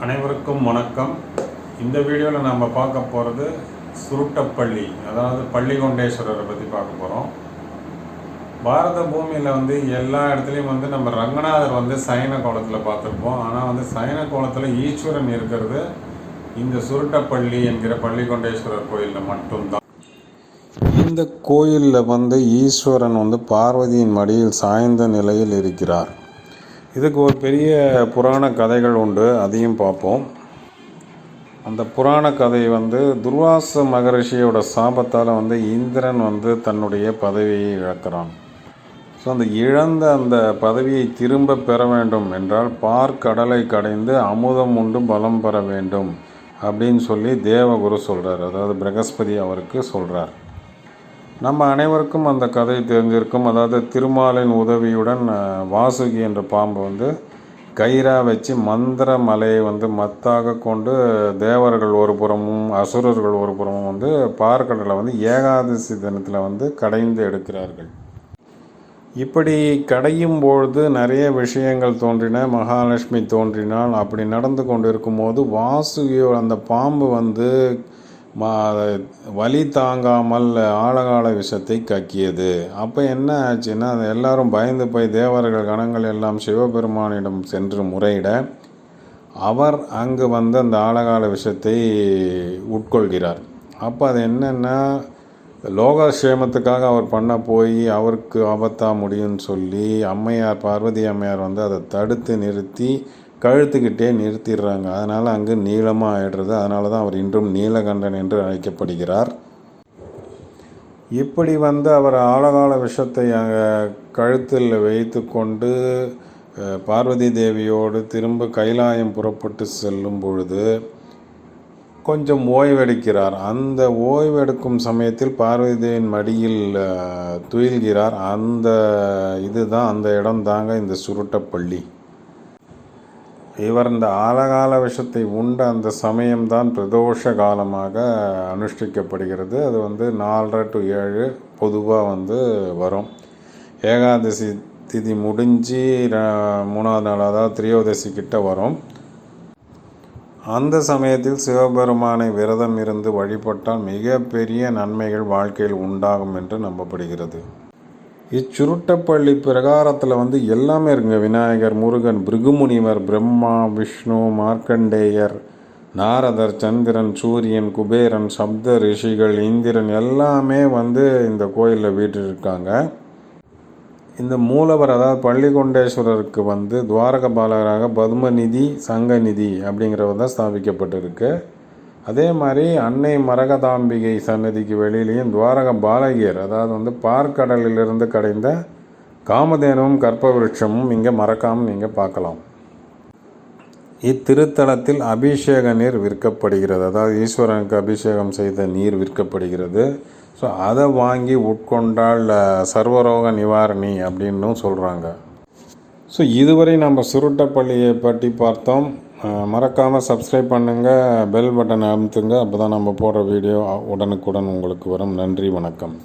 அனைவருக்கும் வணக்கம். இந்த வீடியோவில் நம்ம பார்க்க போகிறது சுருட்டப்பள்ளி, அதாவது பள்ளிகொண்டேஸ்வரரை பற்றி பார்க்க போகிறோம். பாரத பூமியில் எல்லா இடத்துலையும் நம்ம ரங்கநாதர் சயன கோலத்தில் பார்த்துருப்போம். ஆனால் சயன கோலத்தில் ஈஸ்வரன் இருக்கிறது இந்த சுருட்டப்பள்ளி என்கிற பள்ளிகொண்டேஸ்வரர் கோயிலில் மட்டும்தான். இந்த கோயிலில் ஈஸ்வரன் பார்வதியின் மடியில் சாய்ந்த நிலையில் இருக்கிறார். இதுக்கு ஒரு பெரிய புராண கதைகள் உண்டு, அதையும் பார்ப்போம். அந்த புராண கதை துர்வாச மகரிஷியோட சாபத்தால் இந்திரன் தன்னுடைய பதவியை இழக்கிறான். ஸோ அந்த இழந்த அந்த பதவியை திரும்ப பெற வேண்டும் என்றால் பார்க்கடலை கடைந்து அமுதம் உண்டு பலம் பெற வேண்டும் அப்படின்னு சொல்லி தேவகுரு சொல்கிறார். அதாவது பிரகஸ்பதி அவருக்கு சொல்கிறார். நம்ம அனைவருக்கும் அந்த கதை தெரிஞ்சிருக்கும். அதாவது திருமாலின் உதவியுடன் வாசுகி என்ற பாம்பு கயிறா வச்சு மந்திர மலையை மத்தாக கொண்டு தேவர்கள் ஒரு புறமும் அசுரர்கள் ஒரு புறமும் பார்க்கடலை ஏகாதசி தினத்தில் கடைந்து எடுக்கிறார்கள். இப்படி கடையும் பொழுது நிறைய விஷயங்கள் தோன்றின. மகாலட்சுமி தோன்றினால். அப்படி நடந்து கொண்டு இருக்கும்போது வாசுகியோட அந்த பாம்பு வலி தாங்காமல் ஆழகால விஷத்தை கக்கியது. அப்போ என்ன ஆச்சுன்னா, எல்லாரும் பயந்து போய் தேவர்கள் கணங்கள் எல்லாம் சிவபெருமானிடம் சென்று முறையிட அவர் அங்கு அந்த ஆழகால விஷத்தை உட்கொள்கிறார். அப்போ அது என்னென்னா, லோகக்ஷேமத்துக்காக அவர் பண்ண போய் அவருக்கு ஆபத்தாக முடியும்னு சொல்லி அம்மையார் பார்வதி அம்மையார் அதை தடுத்து நிறுத்தி கழுத்துக்கிட்டே நிறுத்திடுறாங்க. அதனால் அங்கு நீளமாக ஆயிடுறது. அதனால தான் அவர் இன்றும் நீலகண்டன் என்று அழைக்கப்படுகிறார். இப்படி அவர் ஆழகால விஷத்தை கழுத்தில் வைத்து கொண்டு பார்வதி தேவியோடு திரும்ப கைலாயம் புறப்பட்டு செல்லும் பொழுது கொஞ்சம் ஓய்வெடுக்கிறார். அந்த ஓய்வெடுக்கும் சமயத்தில் பார்வதி தேவியின் மடியில் துயில்கிறார். அந்த இடம் தாங்க இந்த சுருட்டப்பள்ளி. இவர் இந்த ஆழகால விஷத்தை உண்ட அந்த சமயம்தான் பிரதோஷ காலமாக அனுஷ்டிக்கப்படுகிறது. அது 4:30 to 7 பொதுவாக வரும். ஏகாதசி திதி முடிஞ்சு 3ஆவது நாள், அதாவது திரியோதசி கிட்ட வரும். அந்த சமயத்தில் சிவபெருமானை விரதம் இருந்து வழிபட்டால் மிகப்பெரிய நன்மைகள் வாழ்க்கையில் உண்டாகும் என்று நம்பப்படுகிறது. இச்சுருட்டப்பள்ளி பிரகாரத்தில் எல்லாமே இருக்குங்க. விநாயகர், முருகன், பிருகுமுனிவர், பிரம்மா, விஷ்ணு, மார்க்கண்டேயர், நாரதர், சந்திரன், சூரியன், குபேரன், சப்த ரிஷிகள், இந்திரன் எல்லாமே இந்த கோயிலில் வீற்றிருக்காங்க. இந்த மூலவர், அதாவது பள்ளிகொண்டேஸ்வரருக்கு துவாரக பாலகராக பத்மநிதி சங்கநிதி அப்படிங்கிறவர் தான் ஸ்தாபிக்கப்பட்டிருக்கு. அதே மாதிரி அன்னை மரகதாம்பிகை சன்னதிக்கு வெளியிலையும் துவாரக பாலகியர், அதாவது பார்க்கடலிலிருந்து கடைந்த காமதேனுவும் கற்பவிருட்சமும் இங்கே மறக்காமல் நீங்கள் பார்க்கலாம். இத்திருத்தலத்தில் அபிஷேக நீர் விற்கப்படுகிறது. அதாவது ஈஸ்வரனுக்கு அபிஷேகம் செய்த நீர் விற்கப்படுகிறது. ஸோ அதை வாங்கி உட்கொண்டால் சர்வரோக நிவாரணி அப்படின்னும் சொல்கிறாங்க. ஸோ இதுவரை நம்ம சுருட்டப்பள்ளியை பற்றி பார்த்தோம். மறக்காமல் சப்ஸ்கிரைப் பண்ணுங்கள், பெல் பட்டனை அழுத்துங்க. அப்போ தான் நம்ம போடுற வீடியோ உடனுக்குடன் உங்களுக்கு வரும். நன்றி, வணக்கம்.